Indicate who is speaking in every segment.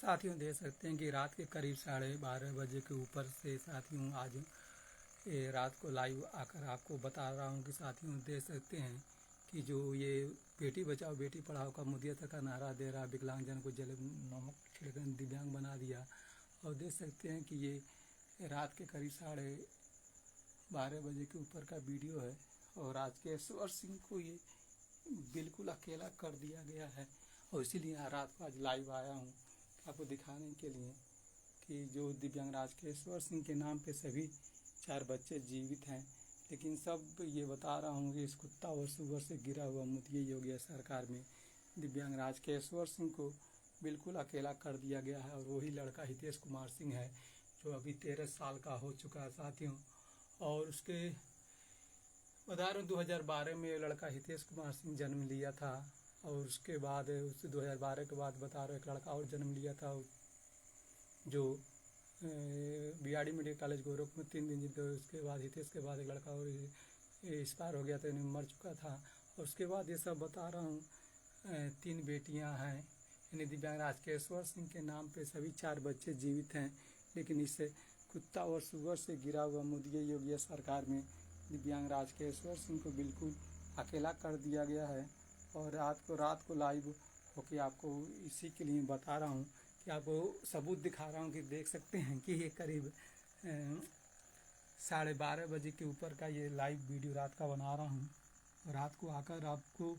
Speaker 1: साथियों देख सकते हैं कि रात के करीब 12:30 बजे के ऊपर से साथियों आज रात को लाइव आकर आपको बता रहा हूं कि साथियों देख सकते हैं कि जो ये बेटी बचाओ बेटी पढ़ाओ का मोदी सरकार नारा दे रहा, विकलांगजन को जल नमक छिड़कर दिव्यांग बना दिया। और देख सकते हैं कि ये रात के करीब 12:30 बजे के ऊपर का वीडियो है और राजकेश्वर सिंह को ये बिल्कुल अकेला कर दिया गया है। और इसीलिए रात को आज लाइव आया हूँ आपको दिखाने के लिए कि जो दिव्यांग राजकेश्वर सिंह के नाम पे सभी 4 बच्चे जीवित हैं, लेकिन सब ये बता रहा हूँ कि इस कुत्ता और सुअर से गिरा हुआ मुखिया योगी सरकार में दिव्यांग राजकेश्वर सिंह को बिल्कुल अकेला कर दिया गया है। और वही लड़का हितेश कुमार सिंह है जो अभी 13 साल का हो चुका है साथियों। और उसके बता रहा हूँ 2012 में लड़का हितेश कुमार सिंह जन्म लिया था और उसके बाद उस 2012 के बाद बता रहा हूँ एक लड़का और जन्म लिया था जो बीआरडी मेडिकल कॉलेज गोरखपुर में 3 दिन जिनके उसके बाद हितेश के बाद एक लड़का और एक्सपायर हो गया था, मर चुका था। और उसके बाद ये सब बता रहा हूँ 3 बेटियां हैं, यानी दिव्यांग राजकेश्वर सिंह के नाम पे सभी 4 बच्चे जीवित हैं, लेकिन इस कुत्ता और सुअर से गिरा हुआ मोदी योगी सरकार में दिव्यांग राजकेश्वर सिंह को बिल्कुल अकेला कर दिया गया है। और रात को लाइव होके आपको इसी के लिए बता रहा हूँ कि आपको सबूत दिखा रहा हूँ कि देख सकते हैं कि ये करीब 12:30 बजे के ऊपर का ये लाइव वीडियो रात का बना रहा हूँ। रात को आकर आपको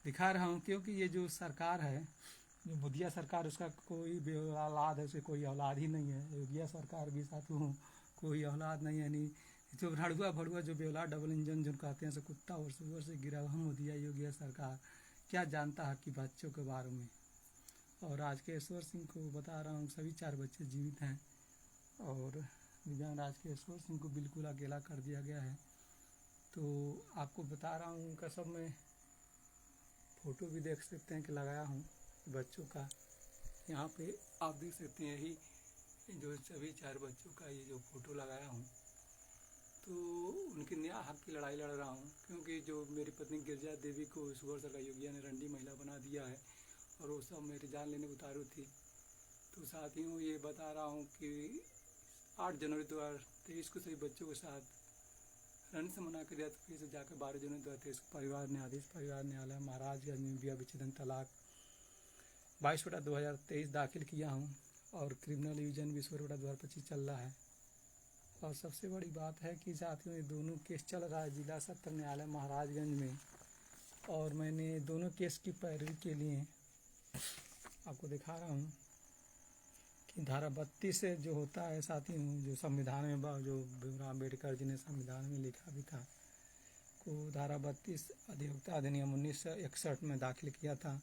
Speaker 1: दिखा रहा हूँ क्योंकि ये जो सरकार है, जो मोदी सरकार, उसका कोई औलाद है, उसे कोई औलाद ही नहीं है। योगी सरकार भी साथियों कोई औलाद नहीं है, यानी जो रड़ुआ भड़ुआ जो बेौलाद डबल इंजन जो कहते हैं सो कुत्ता और सुअर से गिरा हुआ मोदी योगी सरकार क्या जानता है कि बच्चों के बारे में। और राजकेश्वर सिंह को बता रहा हूँ सभी 4 बच्चे जीवित हैं और दिव्यांग राजकेश्वर सिंह को बिल्कुल अकेला कर दिया गया है। तो आपको बता रहा हूँ उनका सब मैं फ़ोटो भी देख सकते हैं कि लगाया हूँ बच्चों का। यहाँ पे आप देख सकते हैं यही जो सभी 4 बच्चों का ये जो फ़ोटो लगाया हूँ, तो उनके न्याय हक की लड़ाई लड़ रहा हूँ क्योंकि जो मेरी पत्नी गिरजा देवी को सुअर सरकार योगिया ने रंडी महिला बना दिया है और वो सब मेरी जान लेने उतारू थी। तो साथियों ये बता रहा हूँ कि 8 जनवरी 2023 को सभी बच्चों के साथ रन से मना कर दिया, तो फिर से जाकर 12 जनवरी 2023 को परिवार न्यायालय महाराजगंज में विवाह विच्छेदन तलाक 22/2023 दाखिल किया हूँ और क्रिमिनल डिवीजन 20/2025 चल रहा है। और सबसे बड़ी बात है कि साथियों ये दोनों केस चल रहा है जिला सत्र न्यायालय महाराजगंज में, और मैंने दोनों केस की पैरवी के लिए आपको दिखा रहा हूँ कि धारा 32 से जो होता है साथियों, जो संविधान में जो भीमराव अम्बेडकर जी ने संविधान में लिखा भी था, को धारा 32 अधिवक्ता अधिनियम 1961 में दाखिल किया था।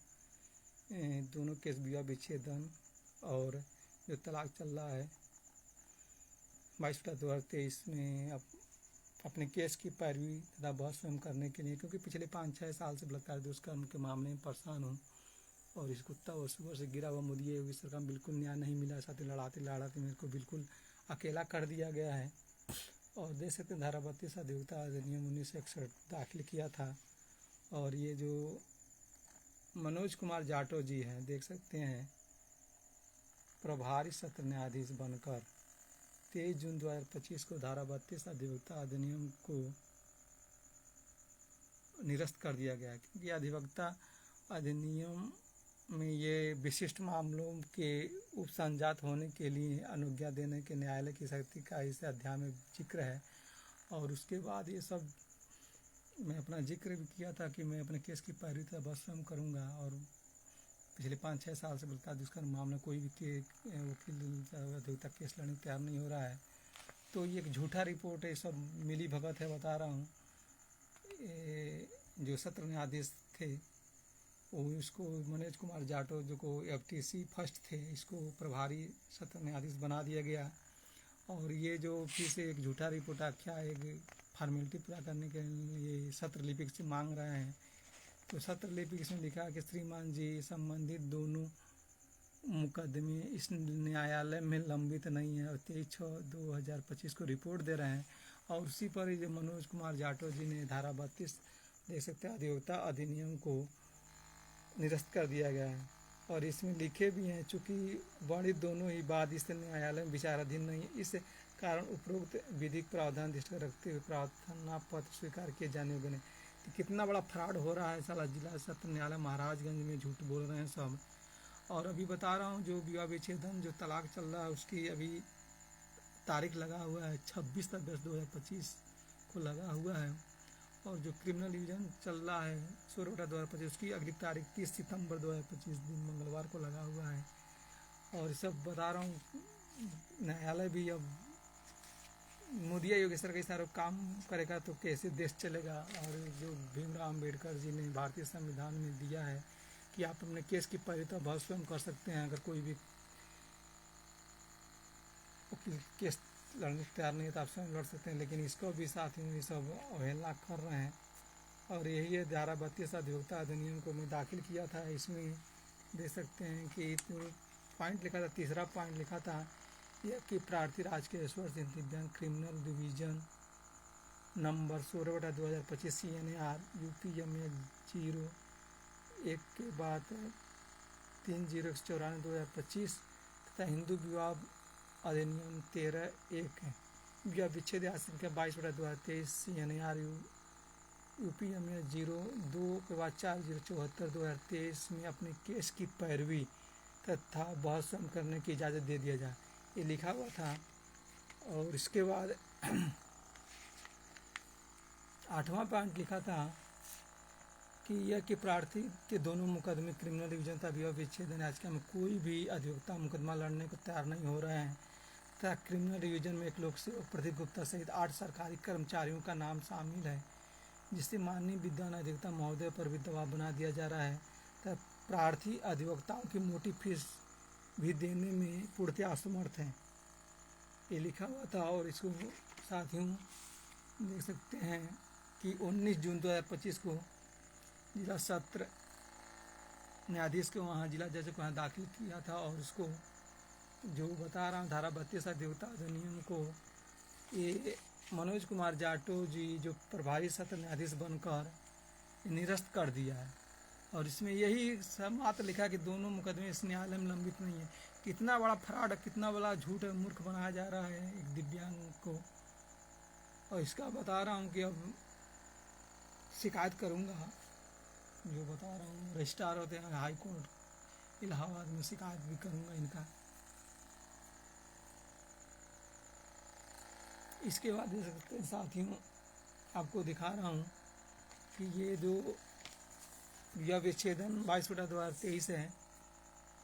Speaker 1: दोनों केस विवाह विच्छेदन और जो तलाक चल रहा है 22/2023 में अपने केस की पैरवी तथा बहस स्वयं करने के लिए, क्योंकि पिछले 5-6 साल से बलात्कार दुष्कर्म के मामले में परेशान हूँ और इस कुत्ता और सुअर से गिरा हुआ मोदी योगी सरकार बिल्कुल न्याय नहीं मिला। साथ ही लड़ाते मेरे को बिल्कुल अकेला कर दिया गया है। और देख सकते धारा 32 अधिवक्ता अधिनियम 1961 दाखिल किया था। और ये जो मनोज कुमार जाटव जी हैं देख सकते हैं प्रभारी सत्र न्यायाधीश बनकर 23 जून 2025 को धारा 32 अधिवक्ता अधिनियम को निरस्त कर दिया गया, क्योंकि अधिवक्ता अधिनियम में ये विशिष्ट मामलों के उपसंजात होने के लिए अनुज्ञा देने के न्यायालय की शक्ति का इस अध्याय में जिक्र है। और उसके बाद ये सब मैं अपना जिक्र भी किया था कि मैं अपने केस की पैरवी तथा बहस स्वयं करूँगा। और पिछले 5-6 साल से बलात्कार दुष्कर्म मामला कोई भी वकील अधिवक्ता केस लड़ने तैयार नहीं हो रहा है। तो ये एक झूठा रिपोर्ट है, सब मिली भगत है। बता रहा हूँ जो सत्र न्यायाधीश थे वो इसको मनोज कुमार जाटव जो को FTC फर्स्ट थे, इसको प्रभारी सत्र न्यायाधीश बना दिया गया। और ये जो फिर से एक झूठा रिपोर्ट आख्या एक फॉर्मेलिटी पूरा करने के लिए सत्र लिपिक से मांग रहे हैं। तो सत्र लिपिक इसमें लिखा कि श्रीमान जी संबंधित दोनों मुकदमे इस न्यायालय में लंबित नहीं है और 23/6/2025 को रिपोर्ट दे रहे हैं। और उसी पर ही जो मनोज कुमार जाटव जी ने धारा 32 देख सकते हैं अधिवक्ता अधिनियम को निरस्त कर दिया गया है। और इसमें लिखे भी हैं, चूँकि वर्णित दोनों ही वाद इस न्यायालय में विचाराधीन नहीं है, इस कारण उपरोक्त विधिक प्रावधान दृष्टि रखते हुए प्रार्थना पत्र स्वीकार किए जाने योग्य नहीं। तो कितना बड़ा फ्रॉड हो रहा है साला, जिला सत्र न्यायालय महाराजगंज में झूठ बोल रहे हैं सब। और अभी बता रहा हूँ जो विवाह विच्छेदन जो तलाक चल रहा है उसकी अभी तारीख लगा हुआ है 26/10/2025 को लगा हुआ है। और जो क्रिमिनल डिवीजन चल रहा है 16/2025 उसकी अगली तारीख 30 सितंबर 2025 दिन मंगलवार को लगा हुआ है। और सब बता रहा हूँ, न्यायालय भी अब मोदी योगी सरकार के सारा काम करेगा तो कैसे देश चलेगा। और जो भीमराव अम्बेडकर जी ने भारतीय संविधान में दिया है कि आप अपने केस की परिता भाव स्वयं कर सकते हैं, अगर कोई भी वकील केस लड़ने को तैयार नहीं है तो आप स्वयं लड़ सकते हैं, लेकिन इसको भी साथ ही सब अवहेलना कर रहे हैं। और यही है धारा 32 अधिवक्ता अधिनियम को मैं दाखिल किया था, इसमें देख सकते हैं कि पॉइंट लिखा था, तीसरा पॉइंट लिखा था यह कि प्रार्थी राजकीय ऐश्वर्य सिंह दिव्यांग criminal division number 16/2025 CNAR UPMA 01 के बाद 30/94/2025 तथा हिंदू विवाह अधिनियम 13(1) है। विवाह विच्छेद संख्या 22/2023 CNAR UPMA 02 के बाद 4/074/2023 में अपने केस की पैरवी तथा बहस स्वयं करने की इजाज़त दे दिया जाए, ये लिखा हुआ था। और इसके बाद 8वां पॉइंट लिखा था कि यह कि प्रार्थी के दोनों मुकदमे क्रिमिनल डिवीजन तथा विवाह विच्छेदन याचिका में कोई भी अधिवक्ता मुकदमा लड़ने को तैयार नहीं हो रहे हैं तथा क्रिमिनल डिवीजन में एक लोक सेवक प्रदीप गुप्ता सहित 8 सरकारी कर्मचारियों का नाम शामिल है, जिससे माननीय विद्वान अधिवक्ता महोदय पर भी दबाव बना दिया जा रहा है तथा प्रार्थी अधिवक्ताओं की मोटी फीस भी देने में पूर्णतः असमर्थ हैं, ये लिखा हुआ था। और इसको साथियों देख सकते हैं कि 19 जून 2025 को जिला सत्र न्यायाधीश को वहाँ जिला जज को वहाँ दाखिल किया था। और उसको जो बता रहा हूँ धारा 32 अधिवक्ता अधिनियम को ये मनोज कुमार जाटो जी जो प्रभारी सत्र न्यायाधीश बनकर निरस्त कर दिया है। और इसमें यही सब मात्र लिखा कि दोनों मुकदमे इस न्यायालय में लंबित नहीं है। कितना बड़ा फ्रॉड, कितना बड़ा झूठ मूर्ख बनाया जा रहा है एक दिव्यांग को। और इसका बता रहा हूँ कि अब शिकायत करूँगा, जो बता रहा हूँ रजिस्ट्रार होते हैं हाई कोर्ट इलाहाबाद में, शिकायत भी करूँगा इनका। इसके बाद देख सकते हैं साथियों, आपको दिखा रहा हूँ कि ये जो विवाह विच्छेदन 22/2023 है,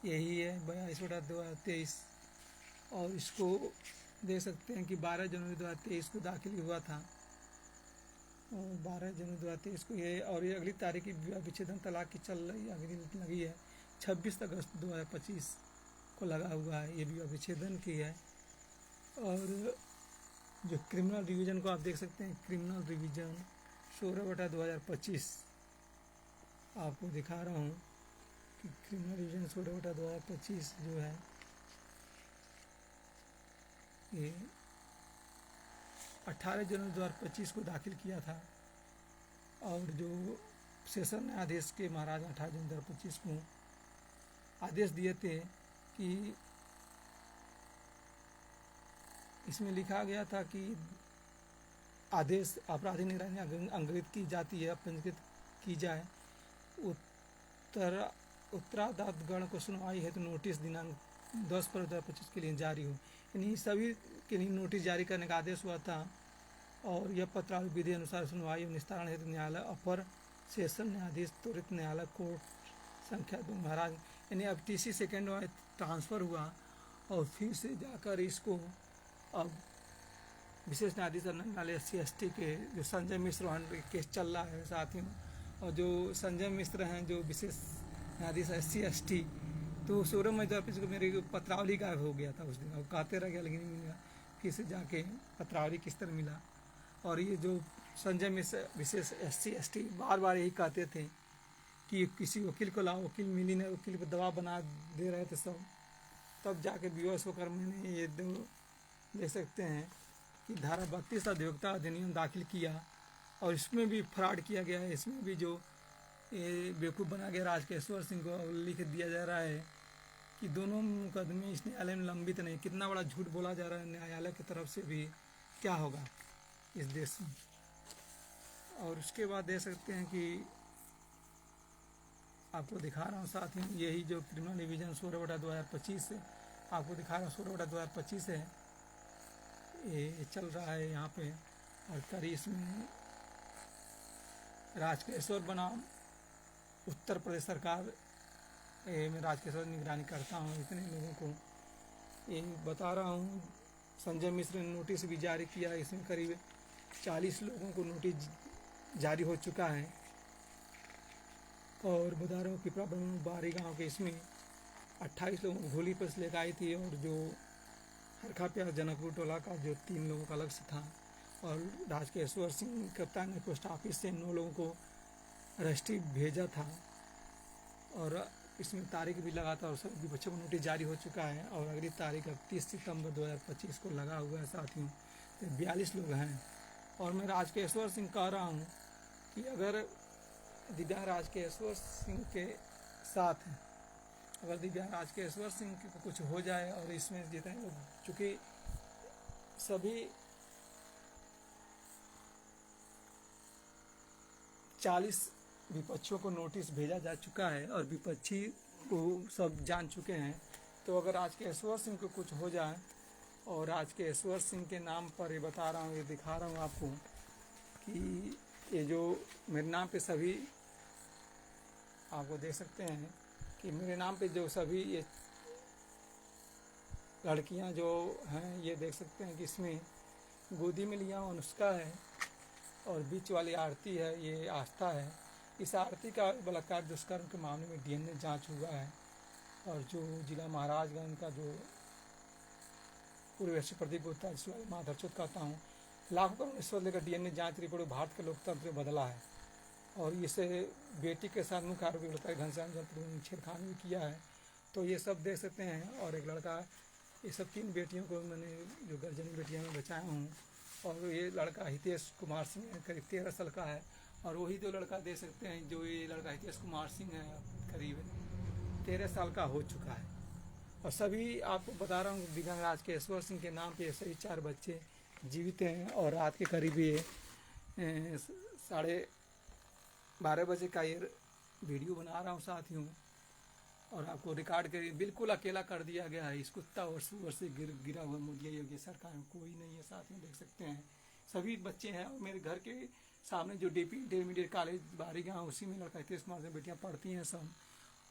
Speaker 1: यही है 22/2023। और इसको देख सकते हैं कि 12 जनवरी 2023 को दाखिल हुआ था और 12 जनवरी 2023 को ये। और ये अगली तारीख की विवाह विच्छेदन तलाक की चल रही अगली लगी है 26 अगस्त 2025 को लगा हुआ है, ये विवाह विच्छेदन की है। और जो क्रिमिनल डिवीजन को आप देख सकते हैं, क्रिमिनल डिवीजन 16/2025 आपको दिखा रहा हूँ कि क्रिमिनल डिवीजन 16/2025 जो है ये 18 जनवरी 2025 को दाखिल किया था। और जो सेशन न्यायाधीश के महाराज 18 जनवरी 2025 को आदेश दिए थे कि इसमें लिखा गया था कि आदेश अपराधी निगरानी अंकित की जाती है, पंजीकृत की जाए, उत्तराधिगण को सुनवाई है तो नोटिस दिनांक 10/2025 के लिए जारी हो। यानी सभी के लिए नोटिस जारी करने का आदेश हुआ था। और यह पत्रावली विधि अनुसार सुनवाई और निस्तारण हेतु न्यायालय अपर सेशन न्यायाधीश त्वरित न्यायालय कोर्ट संख्या 2 महाराज, यानी अब TC सेकेंड में ट्रांसफ़र हुआ और फिर से जाकर इसको अब विशेष न्यायाधीश न्यायालय SC/ST के जो संजय मिश्र केस चल रहा है साथियों। और जो संजय मिश्र हैं जो विशेष न्यायाधीश SC/ST, तो 16 मई 2025 को मेरी पत्रावली गायब हो गया था उस दिन, और कहते रह गया लेकिन नहीं मिला, फिर से जाके पत्रावली किस तरह मिला। और ये जो संजय मिश्र विशेष SC/ST बार बार यही कहते थे कि किसी वकील को लाओ, वकील मिली नहीं, वकील पर दबाव बना दे रहे थे सब। तब जाके बेहोश होकर मैंने ये दो देख सकते हैं कि धारा 32 अधिवक्ता अधिनियम दाखिल किया और इसमें भी फ्रॉड किया गया है। इसमें भी जो ये बेवकूफ़ बना के राजकेश्वर सिंह को लिख दिया जा रहा है कि दोनों मुकदमे इस न्यायालय में लंबित नहीं। कितना बड़ा झूठ बोला जा रहा है न्यायालय की तरफ से भी। क्या होगा इस देश में। और उसके बाद देख सकते हैं कि आपको दिखा रहा हूँ साथियों, यही जो क्रिमिनल डिवीज़न 16/2025 से आपको दिखा रहा हूँ 16/2025 है, ये चल रहा है यहाँ पे। और करी इसमें राजकेश्वर बनाम उत्तर प्रदेश सरकार, मैं राजकेश्वर निगरानी करता हूँ। इतने लोगों को ये बता रहा हूँ। संजय मिश्र ने नोटिस भी जारी किया है। इसमें करीब 40 लोगों को नोटिस जारी हो चुका है। और बता रहा हूँ पिपरा बारी गाँव के इसमें 28 लोगों को गोली पर लेकर आई थी। और जो हरखा प्यार जनकपुर टोला का जो 3 लोगों का अलग से था। और राजकेश्वर सिंह कप्तान ने पोस्ट ऑफिस से 9 लोगों को रजिस्ट्री भेजा था। और इसमें तारीख भी लगा था और सभी बच्चों को नोटिस जारी हो चुका है। और अगली तारीख 30 सितंबर 2025 को लगा हुआ है साथियों। तो 42 लोग हैं। और मैं राजकेश्वर सिंह कह रहा हूँ कि अगर दिव्यांग राजकेश्वर सिंह के साथ हैं, अगर दिव्यांग राजकेश्वर सिंह को कुछ हो जाए और इसमें जितने लोग, चूँकि सभी 40 विपक्षियों को नोटिस भेजा जा चुका है और विपक्षी को सब जान चुके हैं। तो अगर राजकेश्वर सिंह को कुछ हो जाए, और राजकेश्वर सिंह के नाम पर ये बता रहा हूँ, ये दिखा रहा हूँ आपको कि ये जो मेरे नाम पे सभी आपको देख सकते हैं कि मेरे नाम पे जो सभी ये लड़कियां जो हैं, ये देख सकते हैं कि इसमें गोदी में लिया अनुष्का है और बीच वाली आरती है, ये आस्था है। इस आरती का बलात्कार दुष्कर्म के मामले में डीएनए जांच हुआ है। और जो जिला महाराजगंज का जो पूर्व एसपी प्रदीप गुप्ता, जिसको माधरचोद कहता हूँ, लाखों करोड़ रिश्वत लेकर डीएनए जांच रिपोर्ट भारत के लोकतंत्र में बदला है। और इसे बेटी के साथ मुख्य आरोपी लगता है घनश्याम जल्द छेड़खानी भी किया है। तो ये सब देख सकते हैं। और एक लड़का, ये सब 3 बेटियों को मैंने जो गर्जनी बेटियां में बचाया हूँ। और ये लड़का हितेश कुमार सिंह करीब 13 साल का है। और वही जो लड़का देख सकते हैं, जो ये लड़का हितेश कुमार सिंह है, करीब 13 साल का हो चुका है। और सभी आपको बता रहा हूँ दिव्यांग राजकेश्वर सिंह के नाम पे सभी 4 बच्चे जीवित हैं। और रात के करीब ये 12:30 बजे का ये वीडियो बना रहा हूँ साथियों। और आपको रिकॉर्ड कर बिल्कुल अकेला कर दिया गया है। इस कुत्ता और सुअर से गिरा हुआ मोदी योगी सरकार में कोई नहीं है साथियों। देख सकते हैं सभी बच्चे हैं। और मेरे घर के सामने जो डीपी इंटरमीडिएट कॉलेज बारी गाँव, उसी में लड़का हितेश कुमार से बेटियाँ पढ़ती हैं सब।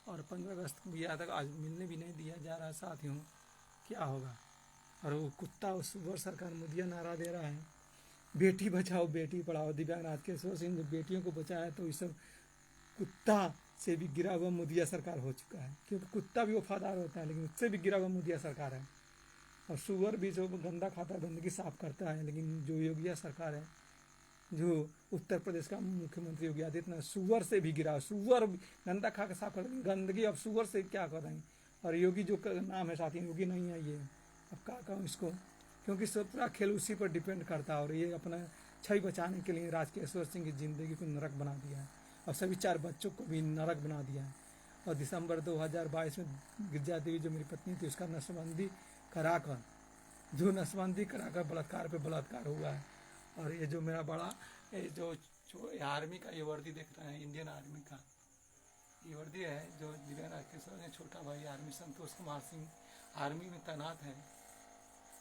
Speaker 1: और 15 अगस्त को भी आज तक आज मिलने भी नहीं दिया जा रहा साथियों। क्या होगा। और वो कुत्ता और सुअर सरकार मुदिया नारा दे रहा है, बेटी बचाओ बेटी पढ़ाओ। दिव्यांग राजकेश्वर सिंह ने बेटियों को बचाया तो इस सब कुत्ता से भी गिरा हुआ मुदिया सरकार हो चुका है। क्योंकि कुत्ता भी वफादार होता है, लेकिन उससे भी गिरा हुआ मुदिया सरकार है। और सुअर भी जो गंदा खाता है, गंदगी साफ करता है। लेकिन जो योगी सरकार है, जो उत्तर प्रदेश का मुख्यमंत्री योगी आदित्यनाथ, सुअर से भी गिरा। सुअर गंदा खा के साफ कर देंगे, गंदगी अब सुअर से क्या करेंगे। और योगी जो नाम है साथी, योगी नहीं है ये, अब क्या कहूँ इसको, क्योंकि सब पूरा खेल उसी पर डिपेंड करता है। और ये अपना छवि बचाने के लिए राजकेश्वर सिंह की ज़िंदगी को नरक बना दिया है। और सभी 4 बच्चों को भी नरक बना दिया है। और दिसंबर 2022 में गिरजा देवी जो मेरी पत्नी थी, उसका नसबंदी कराकर बलात्कार पे बलात्कार हुआ है। और ये जो मेरा बड़ा जो आर्मी का ये वर्दी देख रहे हैं, इंडियन आर्मी का ये वर्दी है, जो दिव्यांग राजकेश्वर ने छोटा भाई आर्मी संतोष कुमार सिंह आर्मी में तैनात है।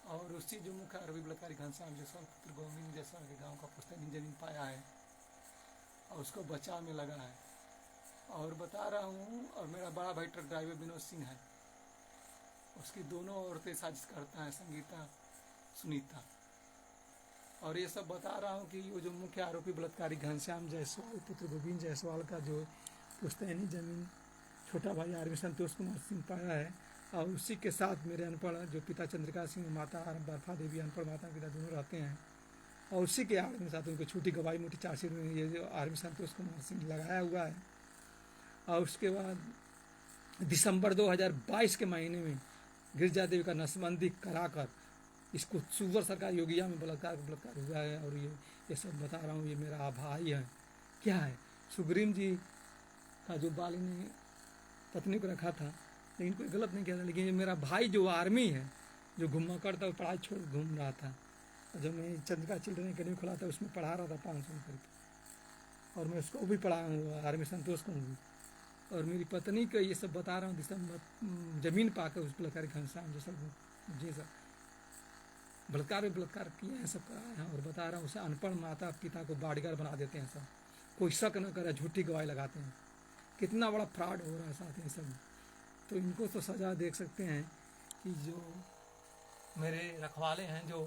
Speaker 1: और उसी जो मुख्य आरोपी बलात्कारी घनश्याम जायसवाल पुत्र गोविंद जायसवाल के गांव का पुस्तैनी जमीन पाया है और उसको बचाव में लगा है। और बता रहा हूँ, और मेरा बड़ा भाई ट्रक ड्राइवर विनोद सिंह है, उसकी दोनों औरतें साजिश करता है, संगीता सुनीता। और ये सब बता रहा हूँ कि वो जो मुख्य आरोपी बलात्कारी घनश्याम जायसवाल पुत्र गोविंद जायसवाल का जो पुश्तैनी जमीन छोटा भाई आर्मी संतोष कुमार सिंह पाया है। और उसी के साथ मेरे अनपढ़ जो पिता चंद्रिका सिंह, माता बर्फा देवी, अनपढ़ माता पिता दोनों रहते हैं। और उसी के आड़ में साथ उनको छोटी गवाही मोटी चार्जशीट में ये जो आर्मी संतोष कुमार सिंह लगाया हुआ है। और उसके बाद दिसंबर 2022 के महीने में गिरजा देवी का नसबंदी कराकर इसको सुअर सरकार योगिया में बलात्कार हुआ है। और ये सब बता रहा हूँ, ये मेरा भाई है। क्या है, सुग्रीव जी का जो बाली ने पत्नी को रखा था, लेकिन कोई गलत नहीं किया था। लेकिन मेरा भाई जो आर्मी है, जो घुमा करता, वो पढ़ाई छोड़ घूम रहा था, और जब मैं चंद्रिका चिल्ड्रन अकेडमी खुला था उसमें पढ़ा रहा था 500 रुपये, और मैं उसको भी पढ़ाया हूँ, आर्मी संतोष को भी। और मेरी पत्नी को ये सब बता रहा हूँ, दिसंबर जमीन पाकर उस बलात्कारी घनश्याम जो सब जी सब बलात्कार किए हैं, सब कराए हैं, और बता रहा हूँ उसे अनपढ़ माता पिता को बॉडीगार्ड बना देते हैं सब, कोई शक न करे, झूठी गवाही लगाते हैं। कितना बड़ा फ्रॉड हो रहा है साथ ही सब। तो इनको तो सजा देख सकते हैं कि जो मेरे रखवाले हैं, जो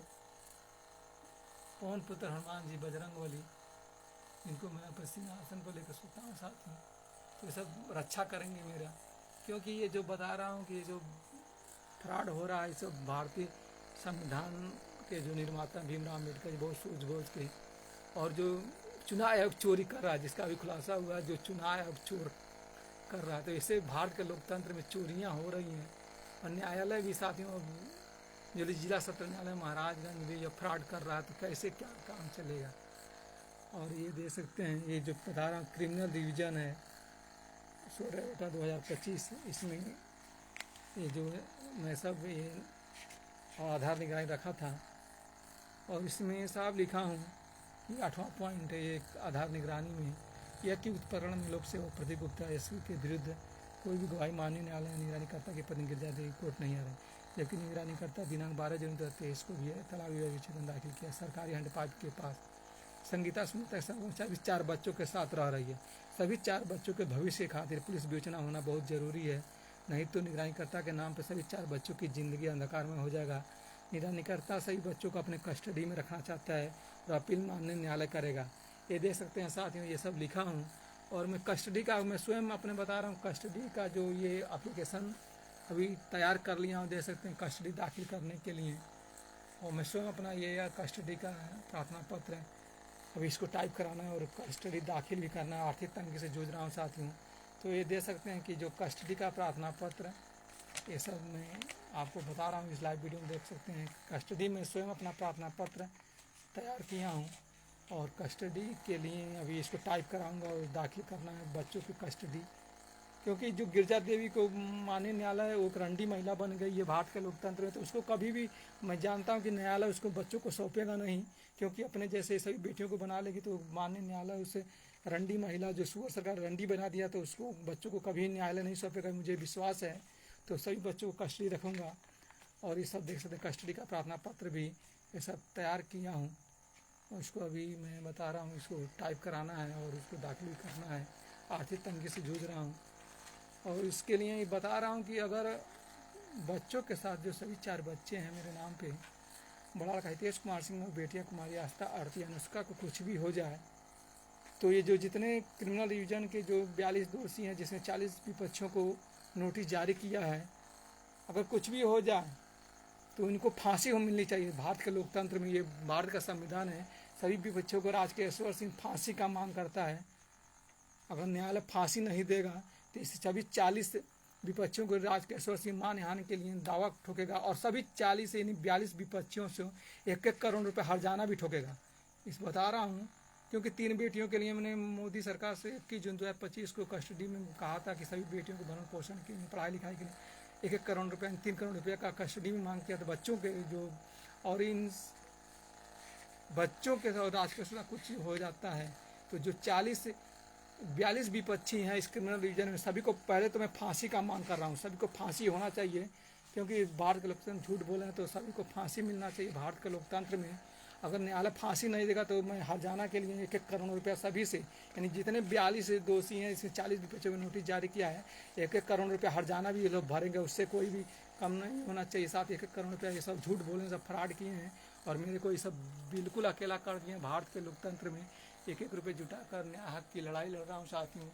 Speaker 1: पवन पुत्र हनुमान जी बजरंगबली, इनको मैं अपने सिंहासन पर लेकर सोता हूँ साथ में, तो ये सब रक्षा करेंगे मेरा। क्योंकि ये जो बता रहा हूँ कि ये जो फ्रॉड हो रहा है, ये सब भारतीय संविधान के जो निर्माता भीमराव अम्बेडकर बहुत सूझबूझ के, और जो चुनाव आयोग चोरी कर रहा है, जिसका अभी खुलासा हुआ है, जो चुनाव आयोग चोर कर रहा है, तो इससे भारत के लोकतंत्र में चोरियां हो रही हैं। और न्यायालय भी साथियों, जो जिला सत्र न्यायालय महाराजगंज भी ये फ्रॉड कर रहा है, तो कैसे क्या काम चलेगा। और ये दे सकते हैं, ये जो बता रहा हूँ क्रिमिनल डिवीजन है 16/2025, इसमें ये जो मैं सब ये आधार निगरानी रखा था, और इसमें साफ लिखा हूँ कि 8वां पॉइंट है ये आधार निगरानी में, यह कि उत्प्रकरण में लोक सेवक प्रदीप गुप्ता एसपी के विरुद्ध कोई भी गवाही माननीय न्यायालय निगरानीकर्ता के पद गिर जाते कोर्ट नहीं आ रहे, जबकि निगरानीकर्ता दिनांक 12 जनवरी 2023 को भी तलाक विवाह विच्छेदन दाखिल किया। सरकारी हैंडपाइप के पास संगीता सुनीता सभी 4 बच्चों के साथ रह रही है। सभी 4 बच्चों के भविष्य के खातिर पुलिस विवेचना होना बहुत जरूरी है, नहीं तो निगरानीकर्ता के नाम पर सभी 4 बच्चों की जिंदगी अंधकार में हो जाएगा। निगरानीकर्ता सभी बच्चों को अपने कस्टडी में रखना चाहता है और अपील माननीय न्यायालय करेगा। ये देख सकते हैं साथियों, ये सब लिखा हूँ। और मैं कस्टडी का मैं स्वयं अपने बता रहा हूँ, कस्टडी का जो ये एप्लीकेशन अभी तैयार कर लिया हूँ, दे सकते हैं कस्टडी दाखिल करने के लिए। और मैं स्वयं अपना ये कस्टडी का प्रार्थना पत्र है, अभी इसको टाइप कराना है और कस्टडी दाखिल भी करना है। आर्थिक तंगी से जूझ रहा हूँ साथियों, तो ये दे सकते हैं कि जो कस्टडी का प्रार्थना पत्र, ये सब मैं आपको बता रहा हूँ, इस लाइव वीडियो में देख सकते हैं। कस्टडी में स्वयं अपना प्रार्थना पत्र तैयार किया हूँ, और कस्टडी के लिए अभी इसको टाइप कराऊंगा और दाखिल करना है बच्चों की कस्टडी। क्योंकि जो गिरजा देवी को माननीय न्यायालय वो एक रंडी महिला बन गई है भारत के लोकतंत्र में, तो उसको कभी भी मैं जानता हूँ कि न्यायालय उसको बच्चों को सौंपेगा नहीं, क्योंकि अपने जैसे सभी बेटियों को बना लेगी, तो माननीय न्यायालय उसे रंडी महिला जो सुअर सरकार रंडी बना दिया, तो उसको बच्चों को कभी न्यायालय नहीं सौंपेगा, मुझे विश्वास है। तो सभी बच्चों को कस्टडी रखूँगा। और ये सब देख सकते हैं, कस्टडी का प्रार्थना पत्र भी ये सब तैयार किया हूँ, उसको अभी मैं बता रहा हूँ, इसको टाइप कराना है और उसको दाखिल भी करना है। आर्थिक तंगी से जूझ रहा हूँ, और इसके लिए बता रहा हूँ कि अगर बच्चों के साथ जो सभी 4 बच्चे हैं मेरे नाम पे, बड़ा लड़का हितेश कुमार सिंह और बेटियाँ कुमारी आस्था आरती अनुष्का को कुछ भी हो जाए, तो ये जो जितने क्रिमिनल डिवीजन के जो 42 दोषी हैं, जिसमें 40 विपक्षियों को नोटिस जारी किया है, अगर कुछ भी हो जाए तो इनको फांसी हो मिलनी चाहिए। भारत के लोकतंत्र में ये भारत का संविधान है, सभी विपक्षियों को राज केशवर सिंह फांसी का मांग करता है। अगर न्यायालय फांसी नहीं देगा तो इस सभी 40 विपक्षियों को राज केशवर सिंह मानहानि के लिए दावा ठोकेगा, और सभी 40 यानी 42 विपक्षियों से 1-1 करोड़ रुपए हर्जाना भी ठोकेगा। इस बता रहा हूँ क्योंकि 3 बेटियों के लिए मैंने मोदी सरकार से 21 जून 2025 को कस्टडी में कहा था कि सभी बेटियों को भरण पोषण के लिए, पढ़ाई लिखाई के लिए 1-1 करोड़ रुपये 3 करोड़ रुपये का कस्टडी में मांग किया था बच्चों के जो, और इन बच्चों के साथ राज केशवर कुछ हो जाता है तो जो 42 विपक्षी हैं इस क्रिमिनल डिवीजन में, सभी को पहले तो मैं फांसी का मांग कर रहा हूँ, सभी को फांसी होना चाहिए, क्योंकि भारत के लोकतंत्र झूठ बोले हैं, तो सभी को फांसी मिलना चाहिए भारत के लोकतंत्र में। अगर न्यायालय फांसी नहीं देगा तो मैं हर्जाना के लिए 1-1 करोड़ रुपया सभी से, यानी जितने 42 दोषी हैं, इसमें 40 विपक्षियों में नोटिस जारी किया है, 1-1 करोड़ रुपया हर्जाना भी ये लोग भरेंगे, उससे कोई भी कम नहीं होना चाहिए। साथ 1-1 करोड़ रुपया ये सब झूठ बोले, सब फ्रॉड किए हैं, और मेरे को ये सब बिल्कुल अकेला कर दिए हैं। भारत के लोकतंत्र में 1-1 रुपये जुटा कर न्याय हक की लड़ाई लड़ रहा हूँ साथियों।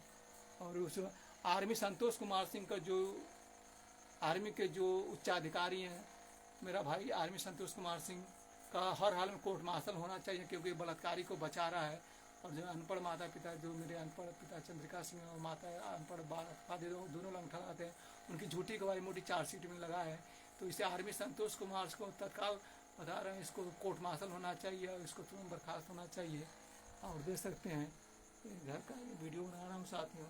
Speaker 1: और उस आर्मी संतोष कुमार सिंह का जो आर्मी के जो उच्चाधिकारी हैं, मेरा भाई आर्मी संतोष कुमार सिंह का हर हाल में कोर्ट मार्शल होना चाहिए, क्योंकि बलात्कारी को बचा रहा है। और जो अनपढ़ माता पिता, जो मेरे अनपढ़ पिता चंद्रिका सिंह और माता अनपढ़ फादर दोनों लंगठा लाते हैं, उनकी झूठी गवाही मोटी चार्जशीट में लगा है। तो इसे आर्मी संतोष कुमार को तत्काल बता रहे हैं, इसको कोर्ट मार्शल होना चाहिए और इसको तुरंत बर्खास्त होना चाहिए। और देख सकते हैं घर का वीडियो बना रहा हूँ साथियों,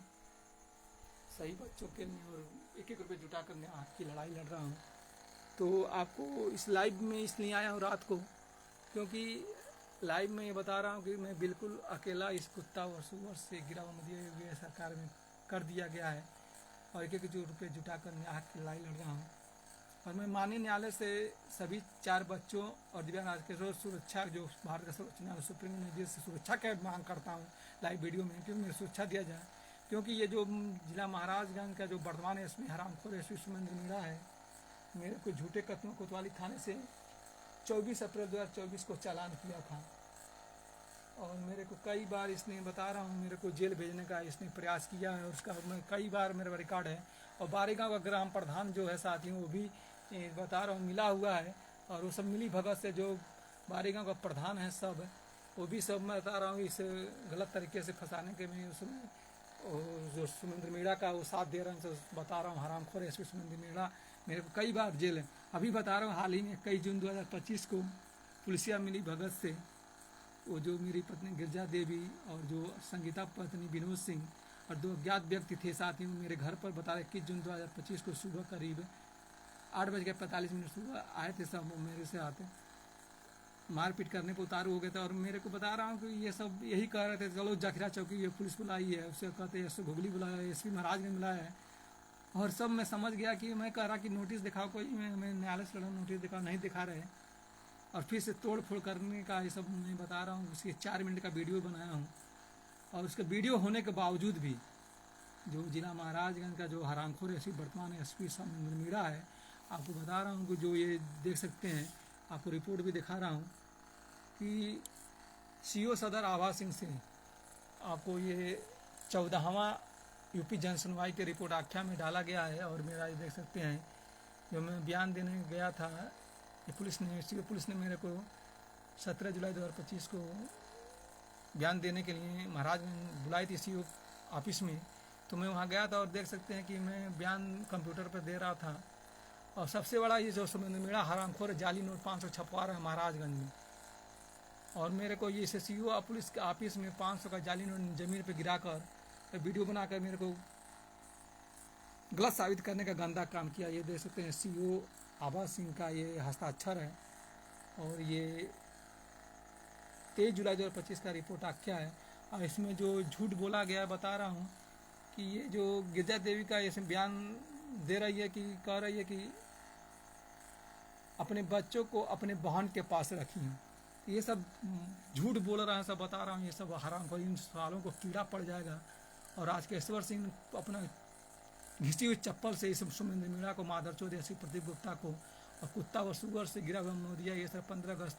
Speaker 1: सही बच्चों के लिए और एक एक रुपये जुटा कर आँख की लड़ाई लड़ रहा हूँ। तो आपको इस लाइव में इसलिए आया हूँ रात को, क्योंकि लाइव में ये बता रहा हूँ कि मैं बिल्कुल अकेला इस कुत्ता और सुअर से गिरफ्तार हुए सरकार में कर दिया गया है और एक एक रुपये जुटा कर मैं आँख की लड़ाई लड़ रहा हूँ। और मैं माननीय न्यायालय से सभी 4 बच्चों और दिव्यांग आज के रोज सुरक्षा, जो भारत का सर्वोच्च न्यायालय सुप्रीम न्यायाधीश से सुरक्षा की मांग करता हूँ लाइव वीडियो में, क्योंकि मेरी सुरक्षा दिया जाए। क्योंकि ये जो जिला महाराजगंज का जो वर्तमान एसपी हरामखोर एसपी सुमेंद्र मीणा है, मेरे को झूठे कथनों कोतवाली थाने से 24 अप्रैल 2024 को चालान किया था और मेरे को कई बार इसने, बता रहा हूँ, मेरे को जेल भेजने का इसने प्रयास किया है और उसका मैं कई बार मेरा रिकॉर्ड है। और बारेगांव का ग्राम प्रधान जो है साथियों, वो भी बता रहा हूँ मिला हुआ है और वो सब मिली भगत से जो बारेगांव का प्रधान है सब, वो भी सब मैं बता रहा हूँ इस गलत तरीके से फंसाने के में उसमें जो सुमेंद्र मीणा का वो साथ दे रहे हैं। तो बता रहा हूँ हरामखोर एसपी सुमेंद्र मीणा मेरे को कई बार जेल है। अभी बता रहा हूँ हाल ही में 21 जून 2025 को पुलिसिया मिली भगत से वो जो मेरी पत्नी गिरजा देवी और जो संगीता पत्नी विनोद सिंह और 2 अज्ञात व्यक्ति थे साथियों मेरे घर पर, बता रहे 21 जून 2025 को सुबह करीब 8:45 सुबह आए थे। सब मेरे से आते मारपीट करने को उतारू हो गए थे और मेरे को बता रहा हूँ कि ये सब यही कह रहे थे चलो जखीरा चौकी ये पुलिस बुलाई है, उससे कहते एस घुगली बुलाया है, एसपी महाराजगंज बुलाया है। और सब मैं समझ गया कि मैं कह रहा कि नोटिस दिखाओ कोई, मैं न्यायालय से लड़ा नोटिस दिखाओ, नहीं दिखा रहे और फिर से तोड़ फोड़ करने का ये सब मैं बता रहा हूँ। उसके 4 मिनट का वीडियो बनाया हूँ और उसका वीडियो होने के बावजूद भी जो जिला महाराजगंज का जो हरामखोर एसपी वर्तमान एसपी सुमेंद्र मीणा है, आपको बता रहा हूँ कि जो ये देख सकते हैं, आपको रिपोर्ट भी दिखा रहा हूँ कि सीओ सदर आभा सिंह से आपको ये 14वां यूपी जन सुनवाई की रिपोर्ट आख्या में डाला गया है। और मेरा ये देख सकते हैं जो मैं बयान देने गया था, ये पुलिस ने मेरे को 17 जुलाई 2025 को बयान देने के लिए महाराजगंज बुलाई थी सीओ ऑफिस में। तो मैं वहाँ गया था और देख सकते हैं कि मैं बयान कंप्यूटर पर दे रहा था और सबसे बड़ा ये जो सुमेंद्र मीणा हरामखोर जाली नोट 500 छपवा रहा है महाराजगंज में। और मेरे को ये सीओ पुलिस के ऑफिस में 500 का जाली नोट जमीन पे गिराकर वीडियो बनाकर मेरे को गलत साबित करने का गंदा काम किया। ये देख सकते हैं सीओ आभा सिंह का ये हस्ताक्षर है और ये 23 जुलाई 2025 का रिपोर्ट आख्या है। और इसमें जो झूठ बोला गया है, बता रहा हूँ कि ये जो गिरजा देवी का इसमें बयान दे रही है कि कह रही है कि अपने बच्चों को अपने बहन के पास रखी हूँ, ये सब झूठ बोल रहा है। सब बता रहा हूँ ये सब हराम को, इन सवालों को कीड़ा पड़ जाएगा। और आज केश्वर सिंह अपना घिसी हुई चप्पल से इस सुमेंद्र मीणा को, माधरचोद एसपी प्रदीप गुप्ता को और कुत्ता व सुगर से गिरा हुआ मोदिया, ये सब 15 अगस्त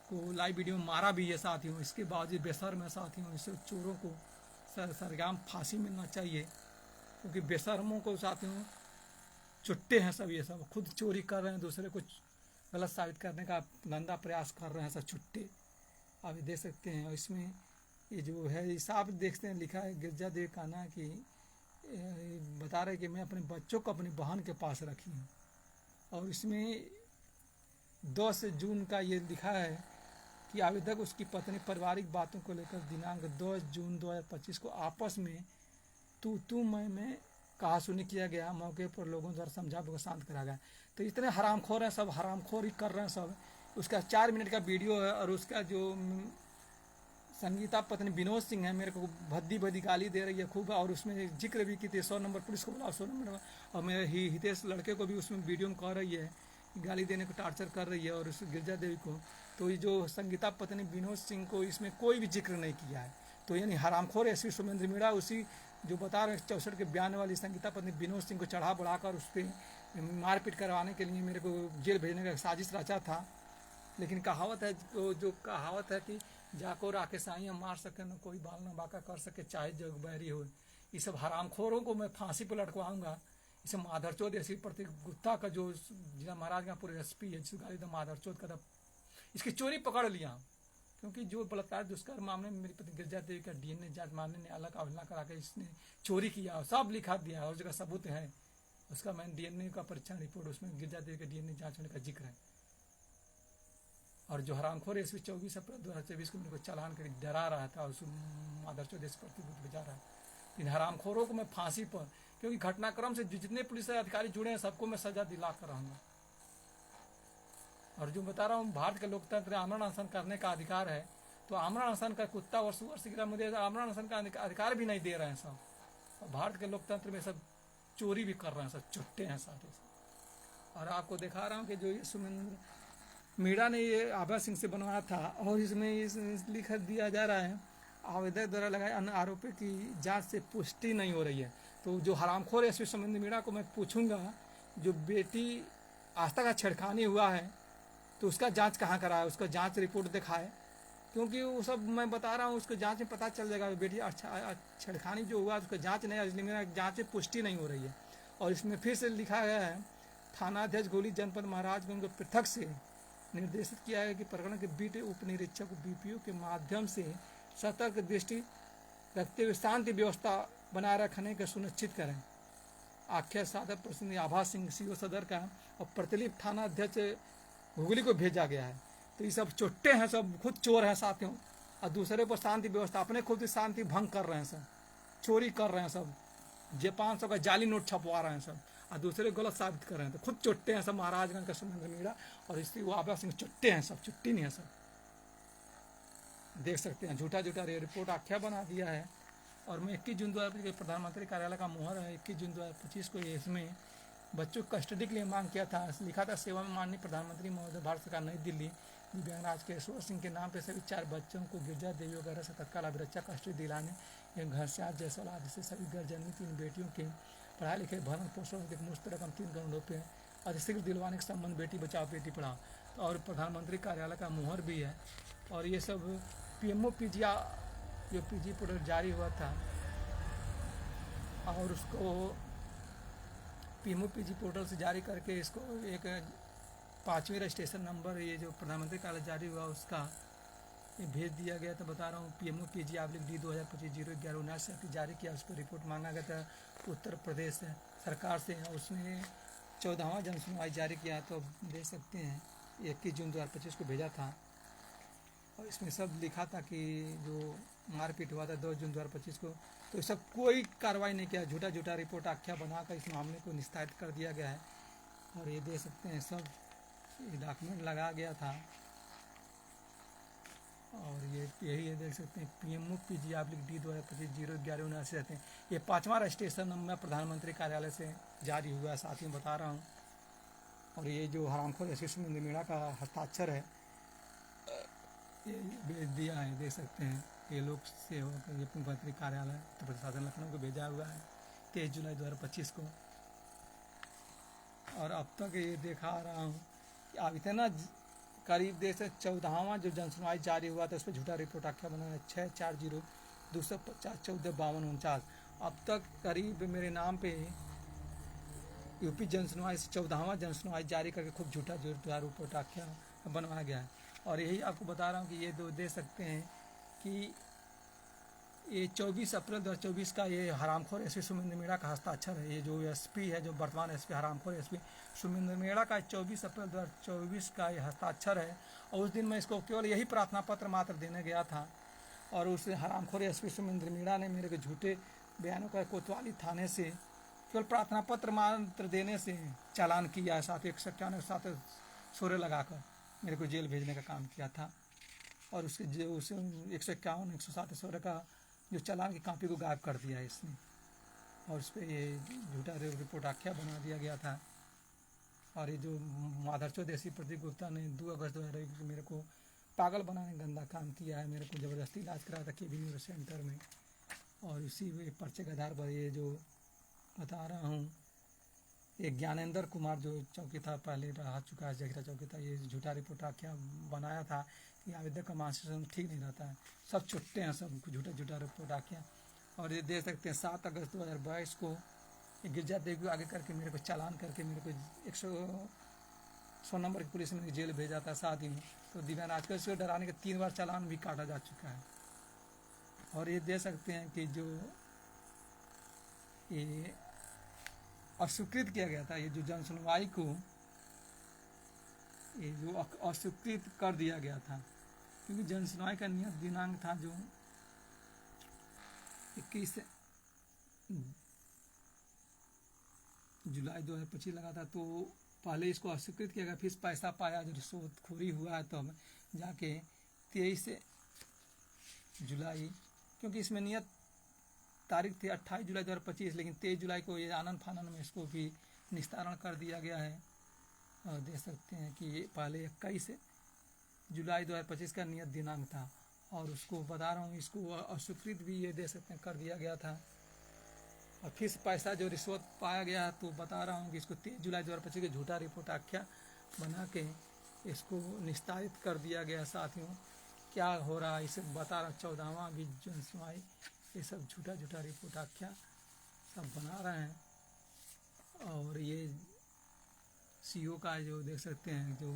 Speaker 1: को लाइव वीडियो में मारा भी है साथियों। इसके बावजूद बेशर्म है साथियों, इससे चोरों को सरगाम फांसी मिलना चाहिए, क्योंकि बेशर्मों को साथियों चुट्टे हैं सब, ये सब खुद चोरी कर रहे हैं, दूसरे को गलत साबित करने का गंदा प्रयास कर रहे हैं सब छुट्टे। आप देख सकते हैं। और इसमें ये जो है साफ देखते हैं लिखा है गिरजा देवी का ना कि बता रहे कि मैं अपने बच्चों को अपनी बहन के पास रखी हूँ। और इसमें 10 जून का ये लिखा है कि आवेदक उसकी पत्नी पारिवारिक बातों को लेकर दिनांक 10 जून 2025 को आपस में तू मैं कहा सुनी किया गया। मौके पर लोगों द्वारा समझा को शांत करा गया। तो इतने हरामखोर हैं सब, हरामखोर ही कर रहे हैं सब। उसका 4 मिनट का वीडियो है और उसका जो संगीता पत्नी विनोद सिंह है, मेरे को भद्दी गाली दे रही है खूब। और उसमें जिक्र भी की थी 100 नंबर पुलिस को बुलाओ, 100 नंबर। और मेरे हितेश लड़के को भी उसमें वीडियो में कह रही है, गाली देने को टार्चर कर रही है और उस गिरजा देवी को। तो ये जो संगीता पत्नी विनोद सिंह को इसमें कोई भी जिक्र नहीं किया है। तो यानी हरामखोर एसपी सुमेंद्र मीणा उसी जो बता रहे 64 के बयान वाली संगीता पत्नी विनोद सिंह को चढ़ा बढ़ाकर उस पर मारपीट करवाने के लिए मेरे को जेल भेजने का साजिश रचा था। लेकिन कहावत है जो कहावत है कि जाको राके साइया मार सके न कोई बाल न बाका कर सके चाहे जग बैरी हो। ये सब हरामखोरों को मैं फांसी पर लटकवाऊंगा। इसे माधरचोद एसपी प्रतीक गुप्ता का जो जिला महाराजगंज पूरे एसपी है, जिस गाली माधरचोद का इसकी चोरी पकड़ लिया, क्योंकि जो बलात्कार दुष्कर्म मामले में मेरी पत्नी गिरजा देवी का डीएनए जांच मामले ने अलग अवहेलना करा के इसने चोरी किया, सब लिखा दिया और जगह सबूत है उसका। मैंने डीएनए का परीक्षण रिपोर्ट, उसमें गिरजा देवी का डीएनए जांच होने का जिक्र है। और जो हरामखोर एसपी 24 अप्रैल 2024 को मेरे को चालान कर डरा रहा था, उस माधरचोद एसपी प्रतीक बजा रहा है। इन हरामखोरों को मैं फांसी पर, क्योंकि घटनाक्रम से जितने पुलिस अधिकारी जुड़े हैं सबको मैं सजा दिला कर रहूंगा। और जो बता रहा हूँ, भारत के लोकतंत्र आमरण अनशन करने का अधिकार है, तो आमरण अनशन का कुत्ता और सुअर की तरह मुझे आमरण अनशन का अधिकार भी नहीं दे रहे हैं सब। और भारत के लोकतंत्र में सब चोरी भी कर रहे हैं, सब चुट्टे हैं सारे सब। और आपको दिखा रहा हूँ कि जो ये सुमेंद्र मीणा ने ये आभा सिंह से बनवाया था, और इसमें लिख दिया जा रहा है आवेदक द्वारा लगाए अन्य आरोपी की जांच से पुष्टि नहीं हो रही है। तो जो हरामखोर एसपी सुमेंद्र मीणा को मैं पूछूंगा, जो बेटी आस्था का छेड़खानी हुआ है तो उसका जांच कहाँ करा है, उसका जांच रिपोर्ट दिखाए, क्योंकि वो सब मैं बता रहा हूँ उसको जांच में पता चल जाएगा। बेटी छेड़खानी जो हुआ उसका जांच नहीं, इसलिए मेरा जांच में पुष्टि नहीं हो रही है। और इसमें फिर से लिखा गया है, थानाध्यक्ष गोली जनपद महाराजगंज को पृथक से निर्देशित किया है कि प्रकरण के बीट उप निरीक्षक को बीपीओ के माध्यम से सतर्क दृष्टि रखते हुए शांति व्यवस्था बनाए रखने का सुनिश्चित करें। आख्या साधक प्रसिद्ध आभा सिंह सीओ सदर का और प्रतिलिप थाना अध्यक्ष हुगली को भेजा गया है। तो ये सब चुट्टे हैं, सब खुद चोर हैं साथियों, और दूसरे पर शांति व्यवस्था, अपने खुद शांति भंग कर रहे हैं, सब चोरी कर रहे हैं, सब जे 500 का जाली नोट छपवा रहे हैं सब, और दूसरे गलत साबित कर रहे हैं। तो खुद चुट्टे हैं सब, महाराजगंज का सुमेंद्र मीणा और इसलिए वो आभा सिंह चुट्टे हैं सब, चुट्टी नहीं है सब। देख सकते हैं झूठा रिपोर्ट आख्या बना दिया है। और मैं 21 जून 2025 प्रधानमंत्री कार्यालय का मुहर है 21 जून 2025 को इसमें बच्चों को कस्टडी के लिए मांग किया था। लिखा था, सेवा में माननीय प्रधानमंत्री महोदय भारत सरकार नई दिल्ली दिव्यांग राजकेश्वर सिंह के नाम पे सभी 4 बच्चों को गिरजा देवी वगैरह से तत्काल अभिरक्षा कस्टडी दिलाने एवं घनश्याम जायसवाल आदि से सभी घर जन्मी 3 बेटियों के पढ़ाई लिखाई भरण पोषण की मुश्त रकम 3 करोड़ रुपये अधिशीघ्र दिलवाने के संबंध बेटी बचाओ बेटी पढ़ाओ। और प्रधानमंत्री कार्यालय का मुहर भी है। और ये सब पीएमओ पीजी जो पीजी पोर्टल जारी हुआ था, और उसको पीएमओ पीजी पोर्टल से जारी करके इसको एक 5वें रजिस्ट्रेशन नंबर ये जो प्रधानमंत्री कार्यालय जारी हुआ उसका ये भेज दिया गया। तो बता रहा हूँ, पीएमओ पीजी /D 2025-011-19 से जारी किया। उस पर रिपोर्ट मांगा गया था उत्तर प्रदेश सरकार से, और उसने 14वां जनसुनवाई जारी किया। तो देख सकते हैं 21 जून 2025 को भेजा था, और इसमें सब लिखा था कि जो मारपीट हुआ था 2 जून 2025 को, तो सब कोई कार्रवाई नहीं किया। झूठा रिपोर्ट आख्या बनाकर इस मामले को निस्तारित कर दिया गया है। और ये देख सकते हैं सब डॉक्यूमेंट लगा गया था। और ये यही है, देख सकते हैं पीएमओ पीजी /D 2025-011-79 रहते हैं। ये 5वां रजिस्ट्रेशन नंबर प्रधानमंत्री कार्यालय से जारी हुआ है, साथ ही बता रहा हूँ। और ये जो हरामखोर एसपी सुमेंद्र मीणा का हस्ताक्षर है, ये भेज दिया है, देख सकते हैं। ये लोक सेवक ये मुख्यमंत्री कार्यालय उत्तर प्रशासन लखनऊ को भेजा हुआ है 23 जुलाई 2025 को। और अब तक ये देखा रहा हूँ कि अब इतना करीब देश 14वां जो जनसुनवाई जारी हुआ था उस पर झूठा रिपोर्ट आख्या बना है 640-250-145249। अब तक करीब मेरे नाम पे यूपी जनसुनवाई से 14वां जनसुनवाई जारी करके खूब झूठा रिपोर्ट आख्या बनवाया गया है। और यही आपको बता रहा हूँ कि ये दो दे सकते हैं कि ये 24 अप्रैल 2024 का ये हरामखोर एसपी सुमेंद्र मीणा का हस्ताक्षर है। ये जो एसपी है, जो वर्तमान एसपी हरामखोर एसपी सुमेंद्र मीणा का 24 अप्रैल 2024 का ये हस्ताक्षर है। और उस दिन मैं इसको केवल यही प्रार्थना पत्र मात्र देने गया था, और उस हरामखोर एसपी सुमेंद्र मीणा ने मेरे को झूठे बयानों का कोतवाली थाने से केवल प्रार्थना पत्र मात्र देने से चालान किया है। 151 सोरे लगाकर मेरे को जेल भेजने का काम किया था। और उसके जो उसे 151-107 सोरे का जो चालान की कॉपी को गायब कर दिया है इसने। और उस पर ये झूठा रिपोर्ट आख्या बना दिया गया था। और ये जो माधरचोद देसी प्रदीप गुप्ता ने 2 अगस्त 2021 को मेरे को पागल बनाने गंदा काम किया है। मेरे को ज़बरदस्ती इलाज कराया था केबी न्यूरो सेंटर में। और इसी पर्चे के आधार पर ये जो बता रहा हूँ, एक ज्ञानेंद्र कुमार जो चौकी था, पहले रह चुका है जगरा चौकी था, ये झूठा रिपोर्ट आख्या बनाया था कि आवेदक का मानसिक ठीक नहीं रहता है। सब छुट्टे हैं, सब झूठा रिपोर्ट आख्या। और ये देख सकते हैं 7 अगस्त 2022 को गिरजा देवी को आगे करके मेरे को चालान करके मेरे को 100 नंबर की पुलिस ने जेल भेजा था। साथ ही तो दिव्यांग आजकल से डराने के 3 बार चालान भी काटा जा चुका है। और ये देख सकते हैं कि जो ये अस्वीकृत किया गया था, ये जो जनसुनवाई को ये जो अस्वीकृत कर दिया गया था, क्योंकि जनसुनवाई का नियत दिनांक था जो 21 जुलाई 2025 लगा था, तो पहले इसको अस्वीकृत किया गया, फिर पैसा पाया जो रिश्वतखोरी हुआ है, तो हम जाके 23 जुलाई, क्योंकि इसमें नियत तारीख थी 28 जुलाई 2025, लेकिन 23 जुलाई को ये आनन फानन में इसको भी निस्तारण कर दिया गया है। और देख सकते हैं कि पहले 21 जुलाई 2025 का नियत दिनांक था, और उसको बता रहा हूँ, इसको अस्वीकृत भी ये दे सकते हैं कर दिया गया था। और फिर पैसा जो रिश्वत पाया गया, तो बता रहा हूँ कि इसको 23 जुलाई 2025 के झूठा रिपोर्ट आख्या बना के इसको निस्तारित कर दिया गया। साथियों, क्या हो रहा है इसे बता रहा, 14वां भी जन सुनवाई, ये सब झूठा झूठा रिपोर्ट आख्या सब बना रहे हैं। और ये सीओ का जो देख सकते हैं, जो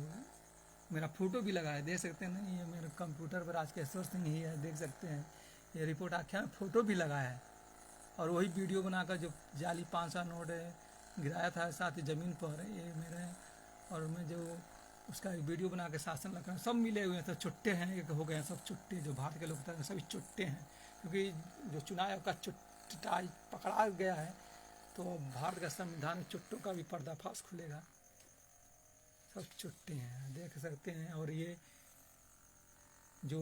Speaker 1: मेरा फोटो भी लगा है, देख सकते हैं नहीं, ये मेरे कंप्यूटर पर आज के सोर्स सिंह ही है, देख सकते हैं ये रिपोर्ट आख्या में फ़ोटो भी लगा है। और वही वीडियो बनाकर जो जाली 500 नोट गिराया था साथ ही ज़मीन पर, ये मेरे, और मैं जो उसका वीडियो बना के शासन लगा, सब मिले हुए हैं, सब चुट्टे हैं, एक हो गए हैं सब चुट्टे, जो भारत के लोकतंत्र हैं सभी चुट्टे हैं, क्योंकि जो चुनाव का चुट्टा पकड़ा गया है, तो भारत का संविधान में चुट्टों का भी पर्दाफाश खुलेगा, सब चुट्टे हैं, देख सकते हैं। और ये जो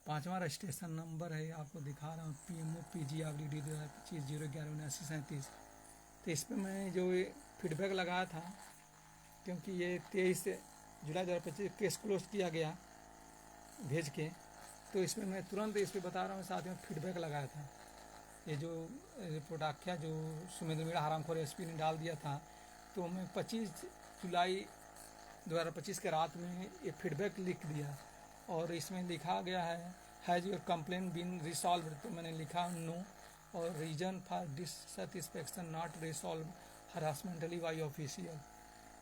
Speaker 1: 5वां रजिस्ट्रेशन नंबर है, आपको दिखा रहा हूँ, PMO PGRD 2025 0117937, तो इस पर मैं जो फीडबैक लगाया था, क्योंकि ये 23 जुलाई 2025 केस क्लोज किया गया भेज के, तो इसमें मैं तुरंत इस पर बता रहा हूँ, साथ में फीडबैक लगाया था। ये जो रिपोर्ट आख्या जो सुमेंद्र मीणा हरामखोर SP ने डाल दिया था, तो मैं 25 जुलाई 2025 के रात में ये फीडबैक लिख दिया, और इसमें लिखा गया है has your complain been resolve, तो मैंने लिखा नो, और reason for dissatisfaction not resolve हरासमेंटली बाय ऑफिशियल।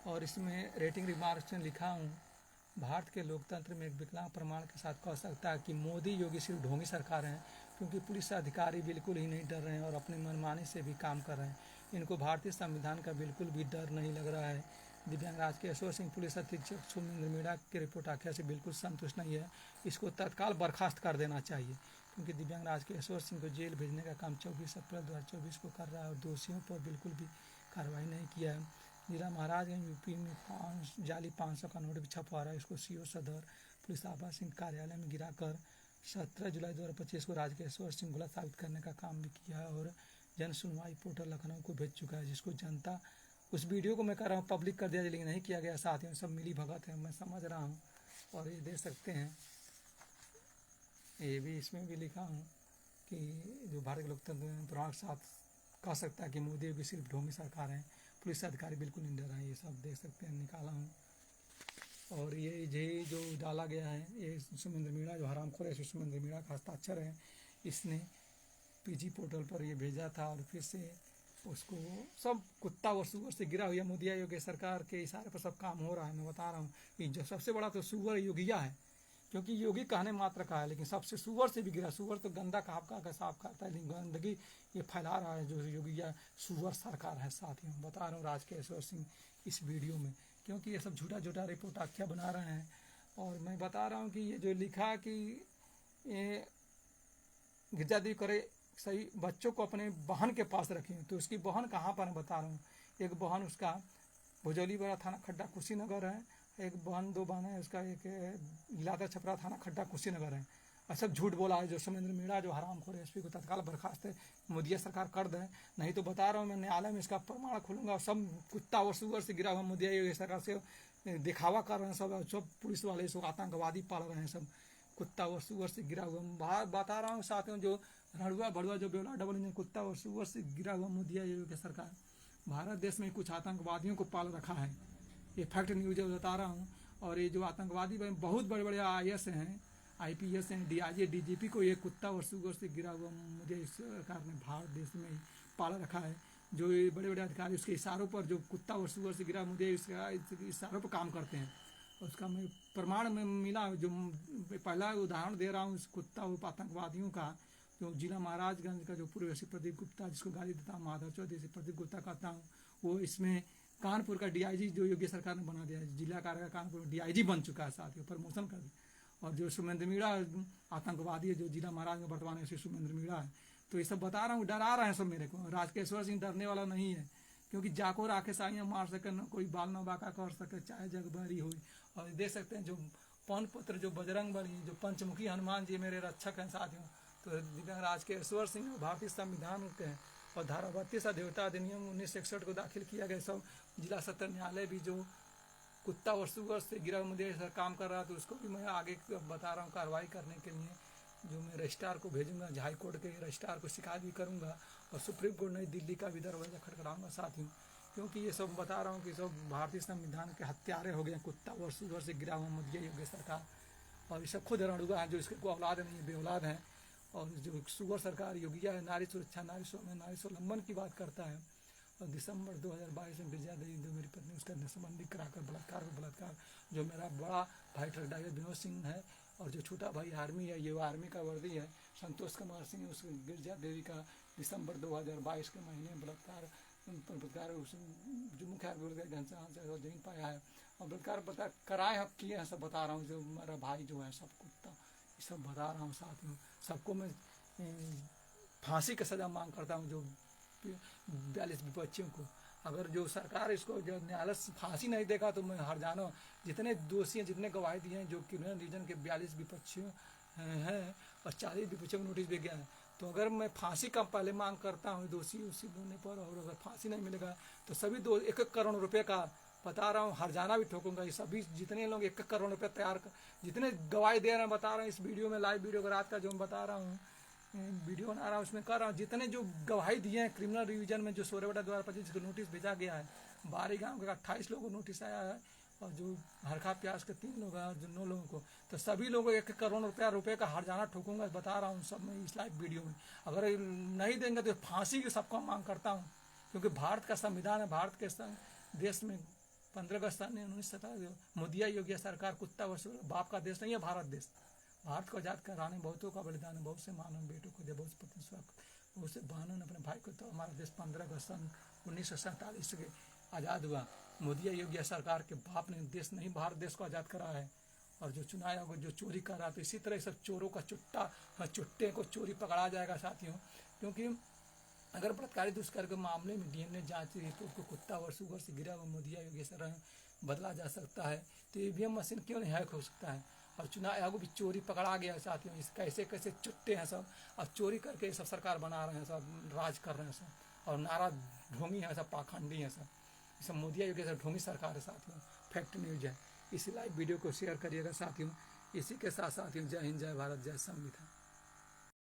Speaker 1: और इसमें रेटिंग रिमार्क्स में लिखा हूँ, भारत के लोकतंत्र में एक विकलांग प्रमाण के साथ कह सकता है कि मोदी योगी सिर्फ ढोंगी सरकार हैं, क्योंकि पुलिस अधिकारी बिल्कुल ही नहीं डर रहे हैं और अपनी मनमानी से भी काम कर रहे हैं। इनको भारतीय संविधान का बिल्कुल भी डर नहीं लग रहा है। दिव्यांग राज के अशोक सिंह पुलिस अधीक्षक सुमेंद्र मीणा की रिपोर्ट आख्या से बिल्कुल संतुष्ट नहीं है, इसको तत्काल बर्खास्त कर देना चाहिए, क्योंकि दिव्यांग राज के अशोक सिंह को जेल भेजने का काम 24 अप्रैल 2024 को कर रहा है, और दोषियों पर बिल्कुल भी कार्रवाई नहीं किया है। जिला महाराजगंज यूपी में जाली 500 का नोट भी छपवा रहा है, इसको CO सदर पुलिस आवासीय कार्यालय में गिराकर 17 जुलाई 2025 को राज के अशोक सिंह गलत साबित करने का काम भी किया है, और जन सुनवाई पोर्टल लखनऊ को भेज चुका है, जिसको जनता, उस वीडियो को मैं कर रहा हूँ पब्लिक कर दिया, लेकिन नहीं किया गया। साथियों, सब मिली भगत है, मैं समझ रहा हूँ। और ये देख सकते हैं, ये भी इसमें भी लिखा हूँ कि जो भारत के लोकतंत्र में प्रमाण के साथ कह सकता है कि मोदी भी सिर्फ ढोंगी सरकार है, पुलिस अधिकारी बिल्कुल नहीं डर रहे हैं, ये सब देख सकते हैं, निकाला हूँ। और ये जो डाला गया है, ये सुमेंद्र मीणा जो हरामखोर है, सुमेंद्र मीणा का हस्ताक्षर है, इसने PG पोर्टल पर ये भेजा था, और फिर से उसको सब कुत्ता और सुअर से गिरा हुआ मोदी योगी सरकार के इशारे पर सब काम हो रहा है। मैं बता रहा हूँ कि जो सबसे बड़ा तो सुअर योगिया है, क्योंकि योगी कहने मात्र का है, लेकिन सबसे सुअर से भी गिरा। सुअर तो गंदा कहाँ का साफ करता है, लेकिन गंदगी ये फैला रहा है जो योगिया सुअर सरकार है। साथियों, बता रहा हूँ राज के अशोक सिंह इस वीडियो में, क्योंकि ये सब झूठा झूठा रिपोर्ट आख्या बना रहे हैं। और मैं बता रहा हूँ कि ये जो लिखा कि ये गिरजादेवी करे सही बच्चों को अपने बहन के पास रखें, तो उसकी बहन कहाँ पर है बता रहा हूँ। एक बहन उसका भुजौली बड़ा थाना खड्डा कुशीनगर है, एक बहन, 2 बहन है उसका, एक इलादा छपरा थाना खड्डा कुशीनगर है। और सब झूठ बोला है जो सुमेंद्र मीणा जो हरामखोर SP को तत्काल बर्खास्त है मोदी सरकार कर दे, नहीं तो बता रहा हूँ मैं न्यायालय में इसका प्रमाण खोलूंगा। और सब कुत्ता और सुअर से गिरा हुआ मोदी सरकार से दिखावा कर रहे हैं, सब पुलिस वाले सब आतंकवादी पाल रहे हैं, सब कुत्ता और सुअर से गिरा हुआ। बता रहा हूँ साथियों, जो रड़ुआ बड़ुआ जो बेवला डबल इंजन कुत्ता और सुअर से गिरा हुआ मोदी योगी सरकार भारत देश में कुछ आतंकवादियों को पाल रखा है, ये फैक्ट न्यूज बता रहा हूँ। और ये जो आतंकवादी बहुत बड़े बड़े IAS हैं, IPS हैं, DIG DGP को ये कुत्ता और सुअर से गिरा हुआ मोदी सरकार ने भारत देश में पाल रखा है। जो ये बड़े बड़े अधिकारी उसके इशारों पर, जो कुत्ता और सुअर से गिरा मोदी इशारों पर काम करते हैं, उसका मैं प्रमाण में मिला। जो पहला उदाहरण दे रहा हूँ इस कुत्ता और आतंकवादियों का, जो जिला महाराजगंज का जो पूर्व SP प्रदीप गुप्ता, जिसको गाली देता हूँ माधव चौधरी से प्रदीप गुप्ता कहता हूँ, वो इसमें कानपुर का DIG जो योगी सरकार ने बना दिया है, जिला कार्य का कानपुर DIG बन चुका है, साथ ही प्रमोशन कर दिया। और जो सुमेंद्र मीणा आतंकवादी है, जो जिला महाराज में वर्तमान SP सुमेंद्र मीणा है, तो ये सब बता रहा हूँ, डरा रहे हैं सब मेरे को। राजकेश्वर सिंह डरने वाला नहीं है, क्योंकि जाको राकेश आइयाँ मार सके, न कोई बाल न बाका कर सके, चाहे जगबरी हो। और देख सकते हैं जो पवन पुत्र, जो बजरंग बली, जो पंचमुखी हनुमान जी मेरे रक्षक हैं साथियों। तो राजकेश्वर सिंह भारतीय संविधान के हैं और धारा 32 देवता अधिनियम 1961 को दाखिल किया गया। सब जिला सत्र न्यायालय भी जो कुत्ता और सुअर से गिरा मुझे सर काम कर रहा, तो उसको भी मैं आगे बता रहा हूँ कार्रवाई करने के लिए, जो मैं रजिस्ट्रार को भेजूंगा, हाई कोर्ट के रजिस्ट्रार को शिकायत भी करूंगा और सुप्रीम कोर्ट नई दिल्ली का भी दरवाजा खटखटाऊंगा साथियों। क्योंकि ये सब बता रहा हूँ कि सब भारतीय संविधान के हत्यारे हो गए, कुत्ता और सुअर से गिरा हुआ मोदी योगी सरकार। और ये सब खुद रणुआ है, जो इसके को औलाद नहीं है, बेऔलाद हैं। और जो सुअर सरकार योगिया है, नारी सुरक्षा, नारी स्वावलंबन की बात करता है। और दिसंबर 2022 में विजया देवी, जो मेरी पत्नी, उसका नसबंदी कराकर बलात्कार, जो मेरा बड़ा भाई ट्रक ड्राइवर विनोद सिंह है और जो छोटा भाई आर्मी है, ये आर्मी का वर्दी है, संतोष कुमार सिंह, उस गिरजा देवी का दिसंबर 2022 के महीने में बलात्कार जो मुख्य आरोपी घनश्याम से जमीन पाया है और बलात्कार कराए हम किए हैं, सब बता रहा हूँ। जो मेरा भाई जो है सब कुत्ता, ये सब बता रहा हूँ साथियों। सबको मैं फांसी की सजा मांग करता हूँ, जो 42 विपक्षियों को। अगर जो सरकार इसको जो न्यायालय फांसी नहीं देगा तो मैं हर जानो, जितने दोषी हैं, जितने गवाही दिए हैं, जो क्रिमिनल रीजन के 42 विपक्षियों हैं और 40 विपक्षियों को नोटिस भी गया है। तो अगर मैं फांसी का पहले मांग करता हूँ दोषी होने पर, और अगर फांसी नहीं मिलेगा तो सभी 1-1 करोड़ रुपए का बता रहा हूँ हरजाना भी ठोकूंगा। ये सभी जितने लोग 1 करोड़ रुपये तैयार कर, जितने गवाही दे रहे हैं, बता रहे हैं इस वीडियो में, लाइव वीडियो रात का जो मैं बता रहा हूँ, वीडियो बना रहा हूँ, उसमें कर रहा हूँ, जितने जो गवाही दिए हैं क्रिमिनल रिवीजन में, जो 16/2025 को नोटिस भेजा गया है, बारी गाँव के 28 लोगों को नोटिस आया है और जो हरखा प्यास के 3 लोग हैं, जो 9 लोगों को, तो सभी लोगों को 1 करोड़ रुपये का हरजाना ठोकूंगा, बता रहा हूँ सब में इस लाइव वीडियो में। अगर नहीं देंगे तो फांसी की सबका मांग करता हूँ, क्योंकि भारत का संविधान है, भारत के देश में 15 अगस्त 1947 मोदी योगी सरकार कुत्ता व बाप का देश नहीं है भारत देश। भारत को आज़ाद कराने बहुतों का बलिदान है, बहुत से मानव बेटों को दिया, बहुत से बहुत से बहनों ने अपने भाई को। तो हमारा देश 15 अगस्त 1947 के आज़ाद हुआ। मोदी योगी सरकार के बाप ने देश नहीं भारत देश को आज़ाद करा है। और जो चुनाव को जो चोरी कर रहा, तो इसी तरह सब चोरों का चुट्टे को चोरी पकड़ा जाएगा साथियों। क्योंकि अगर बलात्कारी दुष्कर्म के मामले में DNA जांच रिपोर्ट को कुत्ता और सुअर से गिरा हुआ मोदी योगी सरकार बदला जा सकता है, तो EVM मशीन क्यों नहीं हैक हो सकता है। और चुनाव आयोग भी चोरी पकड़ा गया है साथियों। इस कैसे कैसे चुट्टे हैं सब, और चोरी करके सब सरकार बना रहे हैं, सब राज कर रहे हैं सब, और नारा ढोंगी है सब, पाखंडी है सब मोदी योगी सब ढोंगी सरकार है साथियों। फैक्ट न्यूज है। इसी लाइव वीडियो को शेयर करिएगा साथियों। इसी के साथ साथियों, जय हिंद, जय भारत, जय संविधान।